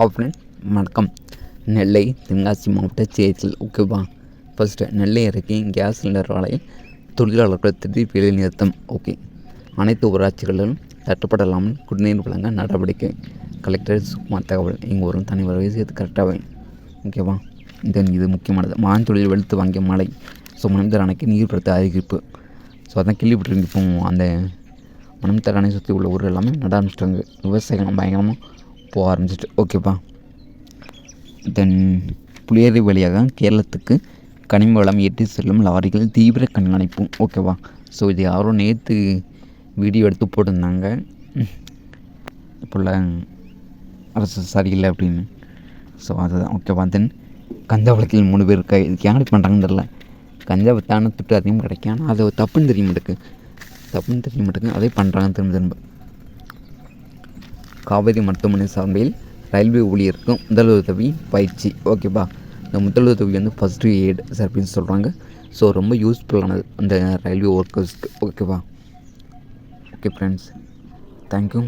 Friend வணக்கம். நெல்லை தென்காசி மாவட்ட செய்திகள். ஓகேவா. ஃபஸ்ட்டு நெல்லை அருகே கேஸ் சிலிண்டர் ஆலையில் தொழிலாளர்கள் திடீர் வேலை நிறுத்தம். ஓகே. அனைத்து ஊராட்சிகளிலும் தட்டுப்படலாமல் குடிநீர் வழங்க நடவடிக்கை. கலெக்டர் சுகுமார் தகவல். இங்கே ஒரு தனி வரவை சேர்த்து கரெக்டாக. ஓகேவா. இது முக்கியமானது. மாந்தொழில் வெளுத்து வாங்கிய மழை. ஸோ மணம்தர் அணைக்கு நீர்படுத்த அறிவிப்பு. ஸோ அதான் கேள்விப்பட்டிருக்கு. இப்போ அந்த மணம்தர் அணை சுற்றி உள்ள ஊர் எல்லாமே நட ஆரம்பிச்சிட்டாங்க. விவசாயம் பயங்கரமாக போக ஆரம்பிச்சிட்டு. ஓகேப்பா. தென் புளியரை வழியாக கேரளத்துக்கு கனிம வளம் ஏற்றி செல்லும் லாரிகள் தீவிர கண்காணிப்பு. ஓகேவா. ஸோ இது யாரோ நேற்று வீடியோ எடுத்து போட்டிருந்தாங்க. இப்போள்ள அரசு சரியில்லை அப்படின்னு. ஸோ அதுதான். ஓகேவா. தென் கஞ்சா வழக்கில் 3 பேர் இதுக்கு யார் பண்ணுறாங்கன்னு தெரில. கஞ்சா வித்தான துட்டு அதிகமாக கிடைக்கும். ஆனால் அது தப்புன்னு தெரிய மாட்டேங்குது. அதே பண்ணுறாங்க திரும்ப. காவேரி மருத்துவமனை சார்பில் ரயில்வே ஊழியருக்கு முதலுதவி பயிற்சி. ஓகேப்பா. இந்த முதலுதவி வந்து ஃபஸ்ட்டு எய்ட் சர்வீஸ் சொல்கிறாங்க. ஸோ ரொம்ப யூஸ்ஃபுல்லானது அந்த ரயில்வே ஒர்க்கர்ஸ்க்கு. ஓகேவா. Okay friends, thank you.